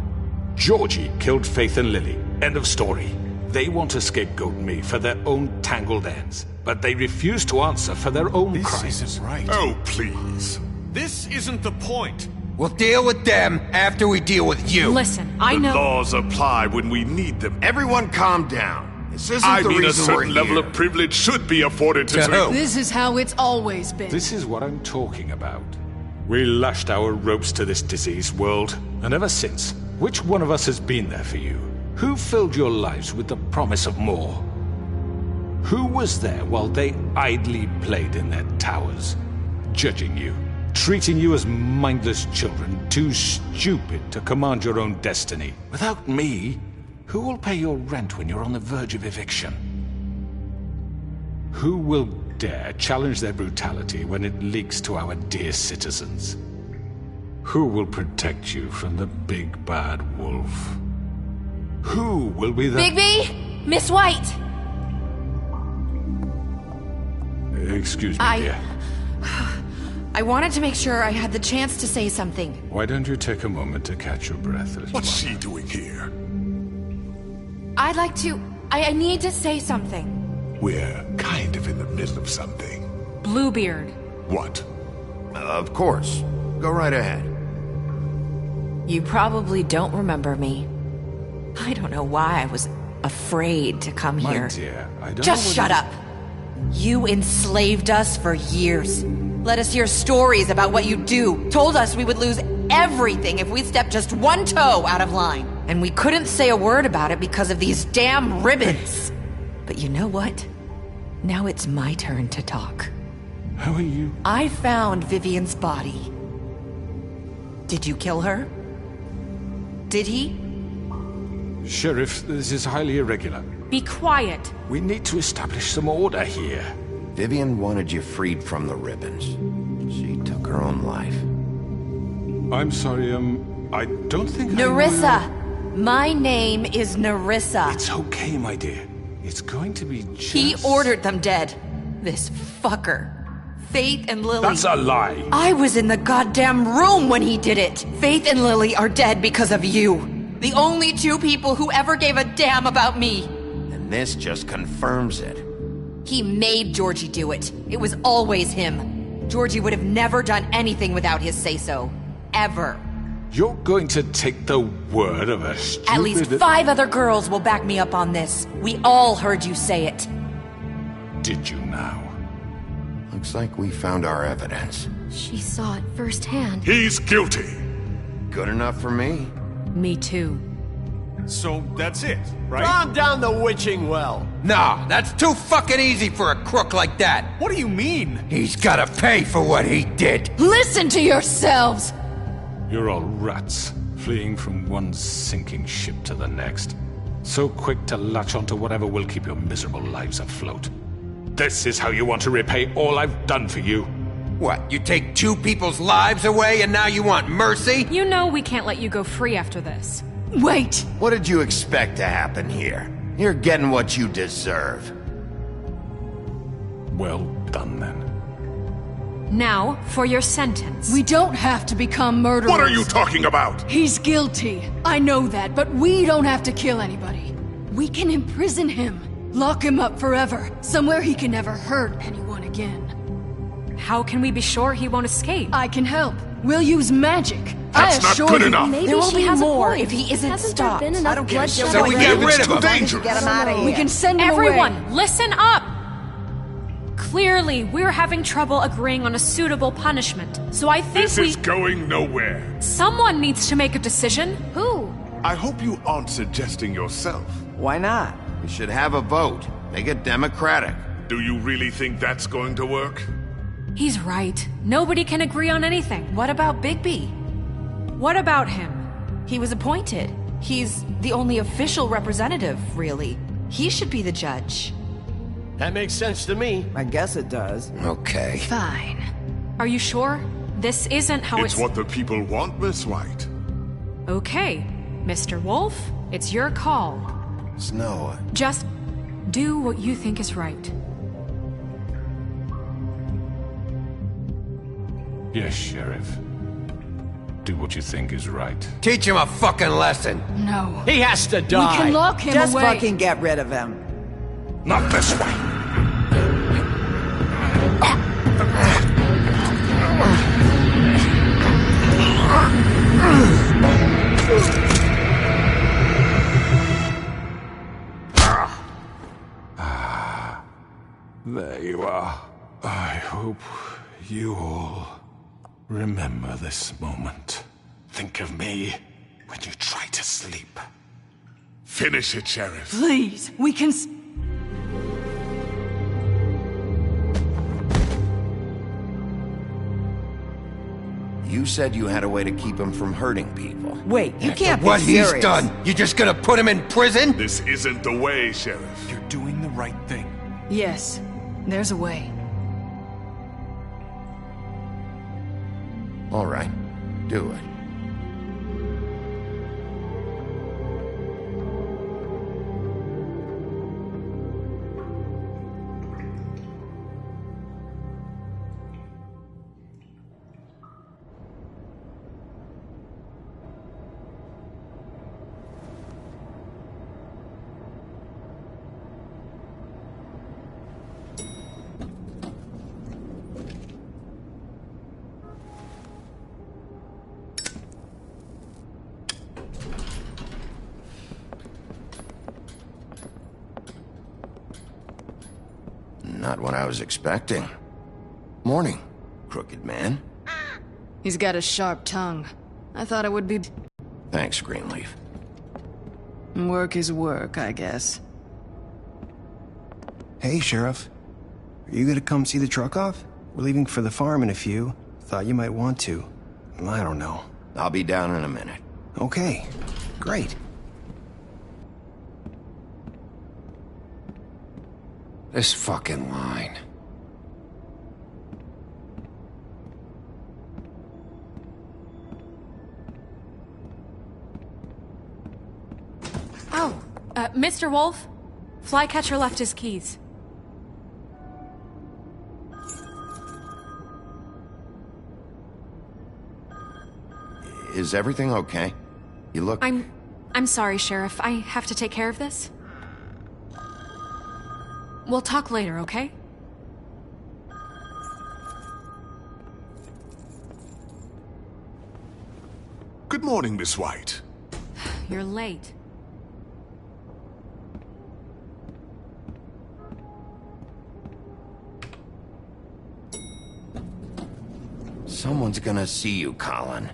Georgie killed Faith and Lily. End of story. They want to scapegoat me for their own tangled ends, but they refuse to answer for their own crimes. This isn't right. Oh, please. This isn't the point. We'll deal with them after we deal with you. Listen, I The know... laws apply when we need them. Everyone calm down. This isn't I the mean, a reason we're certain level here. of privilege should be afforded to... who? This is how it's always been. This is what I'm talking about. We lashed our ropes to this diseased world, and ever since, which one of us has been there for you? Who filled your lives with the promise of more? Who was there while they idly played in their towers, judging you, treating you as mindless children, too stupid to command your own destiny? Without me, who will pay your rent when you're on the verge of eviction? Who will dare challenge their brutality when it leaks to our dear citizens? Who will protect you from the big bad wolf? Who will be the... Bigby! Miss White! Excuse me, dear. I wanted to make sure I had the chance to say something. Why don't you take a moment to catch your breath a little What's while? she doing here? I'd like to... I need to say something. We're kind of in the middle of something. Bluebeard. What? Of course. Go right ahead. You probably don't remember me. I don't know why I was afraid to come My here. dear, I don't Just know shut what up. You enslaved us for years. Let us hear stories about what you do. Told us we would lose everything if we stepped just one toe out of line. And we couldn't say a word about it because of these damn ribbons. But you know what? Now it's my turn to talk. How are you? I found Vivian's body. Did you kill her? Did he? Sheriff, this is highly irregular. Be quiet. We need to establish some order here. Vivian wanted you freed from the ribbons. She took her own life. I'm sorry, I don't think Nerissa! My name is Nerissa. It's okay, my dear. It's going to be just... He ordered them dead. This fucker. Faith and Lily. That's a lie. I was in the goddamn room when he did it. Faith and Lily are dead because of you. The only two people who ever gave a damn about me. And this just confirms it. He made Georgie do it. It was always him. Georgie would have never done anything without his say-so. Ever. You're going to take the word of a stupid... At least 5 other girls will back me up on this. We all heard you say it. Did you now? Looks like we found our evidence. She saw it firsthand. He's guilty. Good enough for me. Me too. So that's it, right? Calm down the witching well. Nah, that's too fucking easy for a crook like that. What do you mean? He's gotta pay for what he did. Listen to yourselves! You're all rats, fleeing from one sinking ship to the next. So quick to latch onto whatever will keep your miserable lives afloat. This is how you want to repay all I've done for you? What, you take two people's lives away and now you want mercy? You know we can't let you go free after this. Wait! What did you expect to happen here? You're getting what you deserve. Well done, then. Now, for your sentence. We don't have to become murderers. What are you talking about? He's guilty. I know that, but we don't have to kill anybody. We can imprison him. Lock him up forever. Somewhere he can never hurt anyone again. How can we be sure he won't escape? I can help. We'll use magic. That's not good enough. Maybe there will she be has more a point. if he isn't Hasn't stopped. There been enough bloodshed? So we get rid of him. Dangerous. Get him out of here. We can send him Everyone, away. listen up! Clearly, we're having trouble agreeing on a suitable punishment, so I think This is going nowhere. Someone needs to make a decision. Who? I hope you aren't suggesting yourself. Why not? We should have a vote. Make it democratic. Do you really think that's going to work? He's right. Nobody can agree on anything. What about Bigby? What about him? He was appointed. He's the only official representative, really. He should be the judge. That makes sense to me. I guess it does. Okay. Fine. Are you sure? This isn't how It's what the people want, Miss White. Okay, Mr. Wolf, it's your call. Snow. Just do what you think is right. Yes, Sheriff. Do what you think is right. Teach him a fucking lesson. No. He has to We die. can lock him Just away. fucking get rid of him. Not this way. There you are. I hope you all remember this moment. Think of me when you try to sleep. Finish it, Sheriff. Please, we can... You said you had a way to keep him from hurting people. Wait, you After can't be what serious. he's done, you just gonna put him in prison? This isn't the way, Sheriff. You're doing the right thing. Yes, there's a way. All right. Do it. Not what I was expecting. Morning, crooked man. He's got a sharp tongue. I thought it would be... Thanks, Greenleaf. Work is work, I guess. Hey, Sheriff. Are you gonna come see the truck off? We're leaving for the farm in a few. Thought you might want to. I don't know. I'll be down in a minute. Okay, great. This fucking line. Oh, Mr. Wolf? Flycatcher left his keys. Is everything okay? You look... I'm sorry, Sheriff. I have to take care of this. We'll talk later, okay? Good morning, Miss White. You're late. Someone's gonna see you, Colin.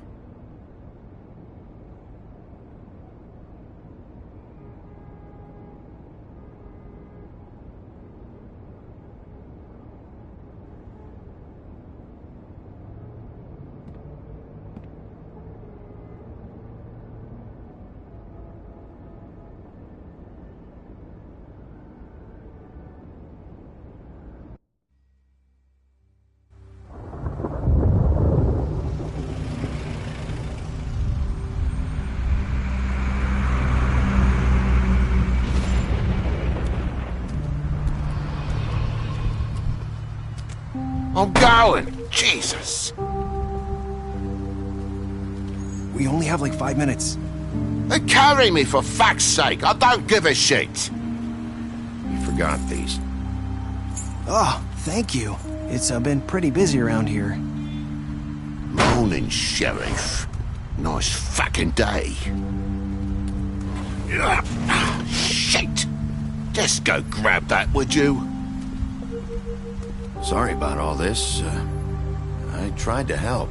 I'm going. Jesus. We only have like 5 minutes. They carry me for fuck's sake. I don't give a shit. You forgot these. Oh, thank you. It's been pretty busy around here. Morning, Sheriff. Nice fucking day. Shit. Just go grab that, would you? Sorry about all this. I tried to help.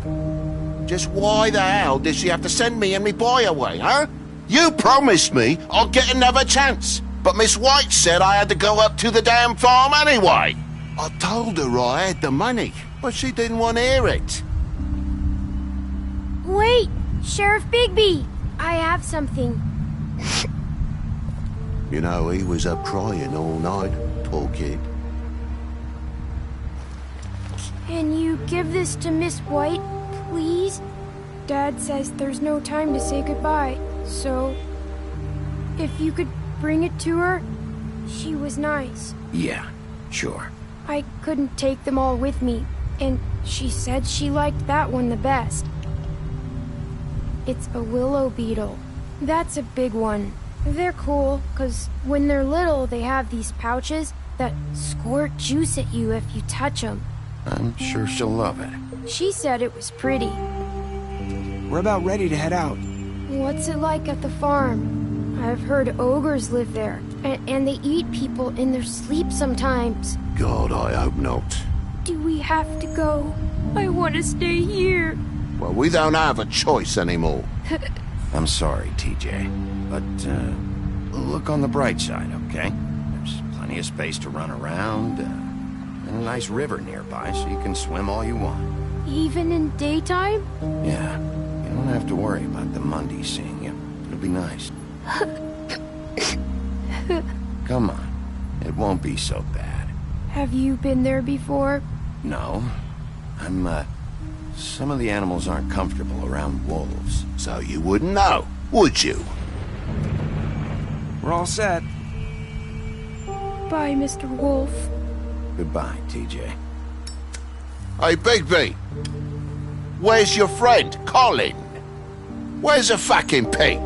Just why the hell did she have to send me and me boy away, huh? You promised me I'd get another chance, but Miss White said I had to go up to the damn farm anyway. I told her I had the money, but she didn't want to hear it. Wait, Sheriff Bigby, I have something. You know, he was up crying all night, poor kid. Can you give this to Miss White, please? Dad says there's no time to say goodbye, so if you could bring it to her, she was nice. Yeah, sure. I couldn't take them all with me, and she said she liked that one the best. It's a willow beetle. That's a big one. They're cool, 'cause when they're little, they have these pouches that squirt juice at you if you touch them. I'm sure she'll love it. She said it was pretty. We're about ready to head out. What's it like at the farm? I've heard ogres live there, and they eat people in their sleep sometimes. God, I hope not. Do we have to go? I want to stay here. Well, we don't have a choice anymore. I'm sorry, TJ, but look on the bright side, okay? There's plenty of space to run around, and a nice river nearby, so you can swim all you want. Even in daytime? Yeah, you don't have to worry about the Mundy seeing you. It'll be nice. Come on, it won't be so bad. Have you been there before? No, some of the animals aren't comfortable around wolves. So you wouldn't know, would you? We're all set. Bye, Mr. Wolf. Goodbye, TJ. Hey, Bigby. Where's your friend, Colin? Where's the fucking pig?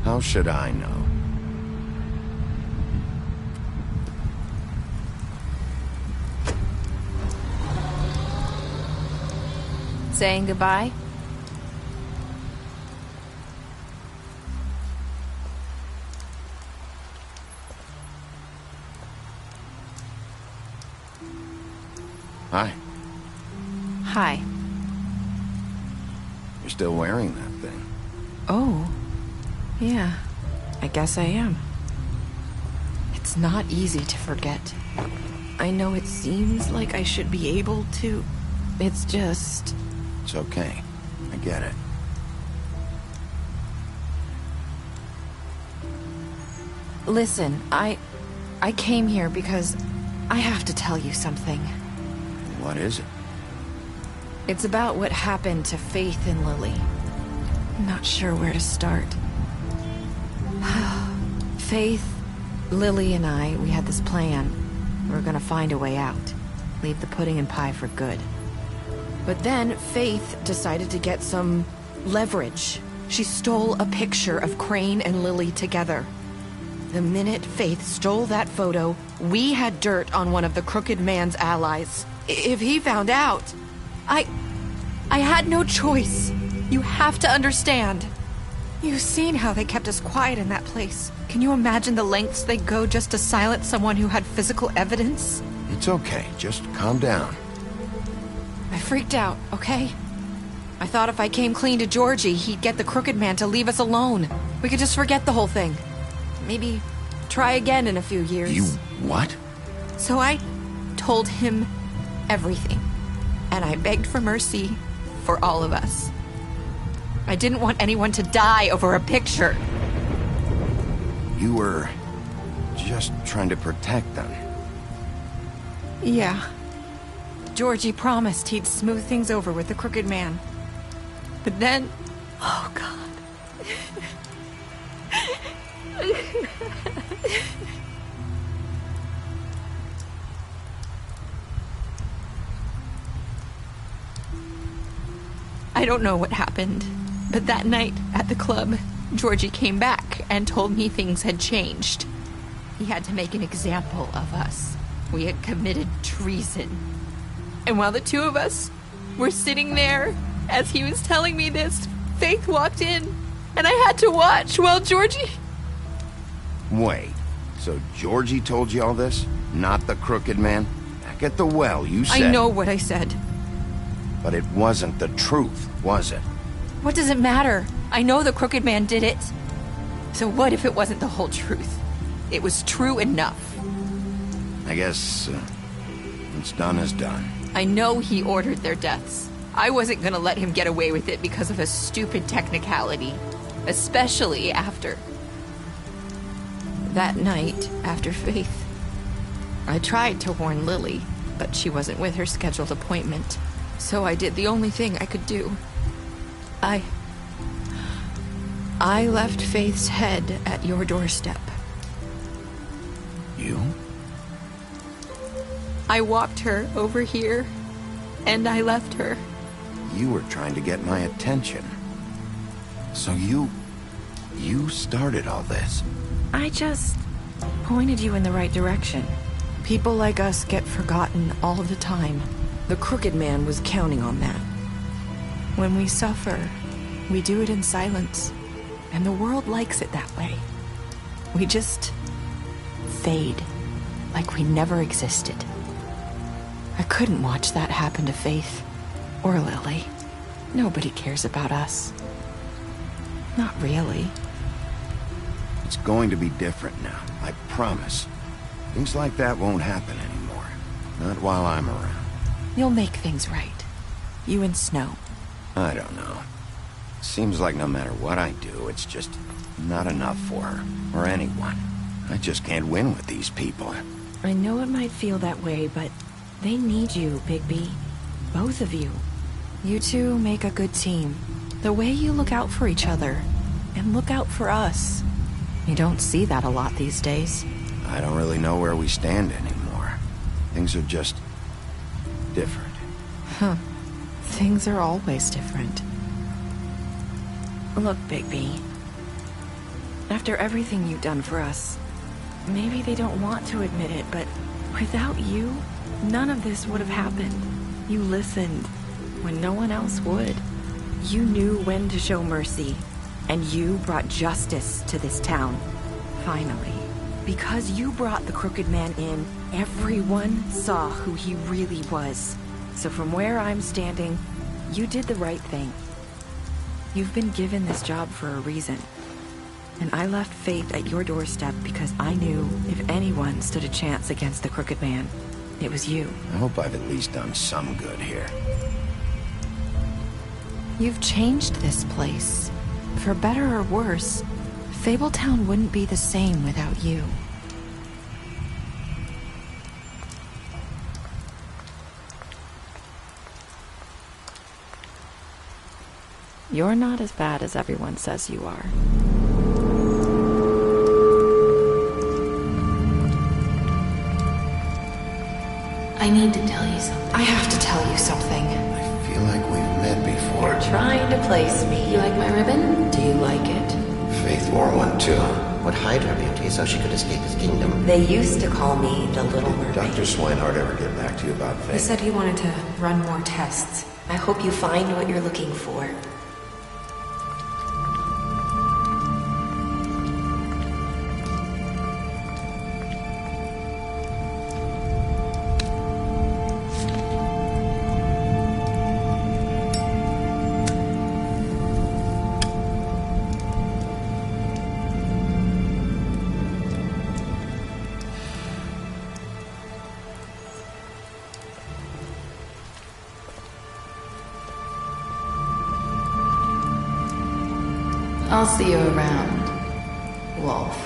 How should I know? Saying goodbye? Hi. Hi. You're still wearing that thing. Oh. Yeah. I guess I am. It's not easy to forget. I know it seems like I should be able to. It's just... It's okay. I get it. Listen, I came here because I have to tell you something. What is it? It's about what happened to Faith and Lily. I'm not sure where to start. Faith, Lily, and I, we had this plan. We were gonna find a way out. Leave the pudding and pie for good. But then Faith decided to get some leverage. She stole a picture of Crane and Lily together. The minute Faith stole that photo, we had dirt on one of the Crooked Man's allies. If he found out, I had no choice. You have to understand. You've seen how they kept us quiet in that place. Can you imagine the lengths they go just to silence someone who had physical evidence? It's okay. Just calm down. I freaked out, okay? I thought if I came clean to Georgie, he'd get the Crooked Man to leave us alone. We could just forget the whole thing. Maybe try again in a few years. You what? So I told him everything. And I begged for mercy for all of us. I didn't want anyone to die over a picture. You were just trying to protect them. Yeah. Georgie promised he'd smooth things over with the Crooked Man. But then... Oh, God. don't know what happened, but that night at the club, Georgie came back and told me things had changed. He had to make an example of us. We had committed treason. And while the two of us were sitting there, as he was telling me this, Faith walked in, and I had to watch while Georgie... Wait, so Georgie told you all this? Not the crooked man? Back at the well, you said... I know what I said. But it wasn't the truth, was it? What does it matter? I know the crooked man did it. So what if it wasn't the whole truth? It was true enough. I guess... what's done is done. I know he ordered their deaths. I wasn't gonna let him get away with it because of a stupid technicality. Especially after... that night, after Faith. I tried to warn Lily, but she wasn't with her scheduled appointment. So I did the only thing I could do. I left Faith's head at your doorstep. You? I walked her over here, and I left her. You were trying to get my attention. So you started all this. I just pointed you in the right direction. People like us get forgotten all the time. The crooked man was counting on that. When we suffer, we do it in silence. And the world likes it that way. We just fade, like we never existed. I couldn't watch that happen to Faith, or Lily. Nobody cares about us. Not really. It's going to be different now, I promise. Things like that won't happen anymore. Not while I'm around. You'll make things right. You and Snow. I don't know. Seems like no matter what I do, it's just not enough for her, or anyone. I just can't win with these people. I know it might feel that way, but they need you, Bigby. Both of you. You two make a good team. The way you look out for each other, and look out for us. You don't see that a lot these days. I don't really know where we stand anymore. Things are just... different. Huh. Things are always different. Look, Bigby. After everything you've done for us, maybe they don't want to admit it, but without you, none of this would have happened. You listened when no one else would. You knew when to show mercy, and you brought justice to this town. Finally. Because you brought the crooked man in, everyone saw who he really was. So from where I'm standing, you did the right thing. You've been given this job for a reason. And I left Faith at your doorstep because I knew if anyone stood a chance against the crooked man, it was you. I hope I've at least done some good here. You've changed this place. For better or worse, Fabletown wouldn't be the same without you. You're not as bad as everyone says you are. I need to tell you something. I have to tell you something. I feel like we've met before. You're trying to place me. You like my ribbon? Do you like it? Faith wore one too. Would hide her beauty so she could escape his kingdom. They used to call me the Little Mermaid. Dr. Swinehart ever get back to you about Faith? He said he wanted to run more tests. I hope you find what you're looking for. I'll see you around, Wolf.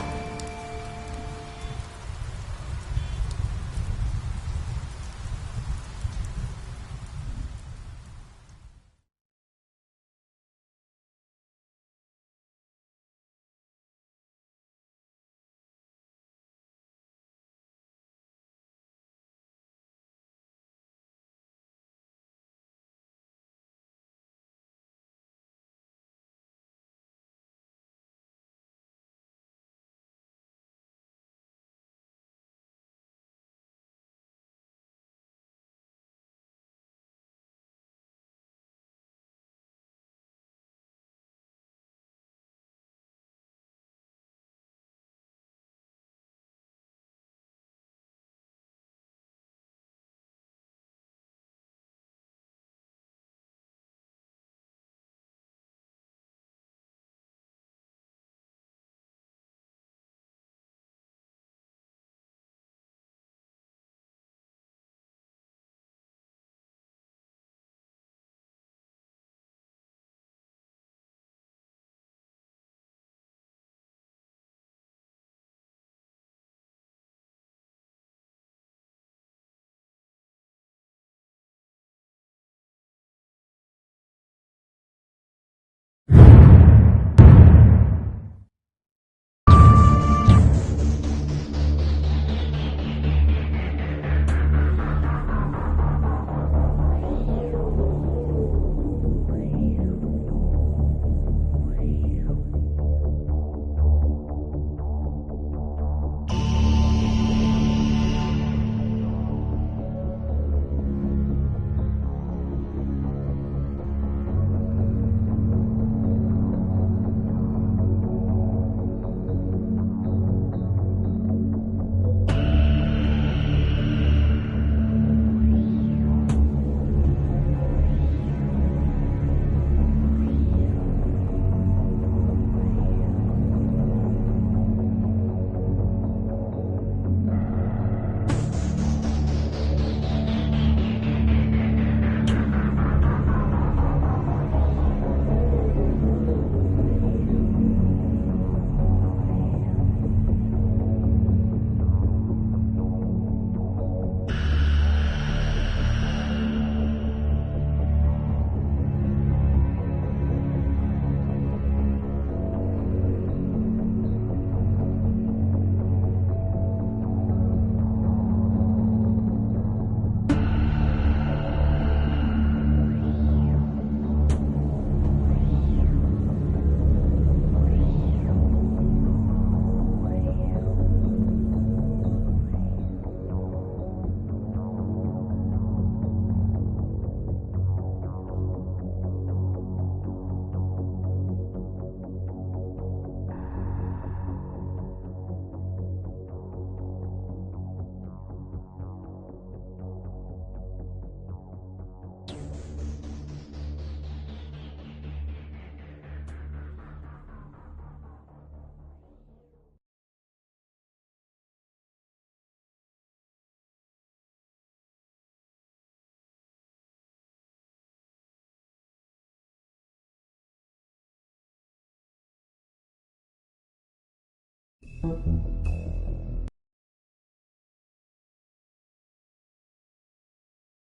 you.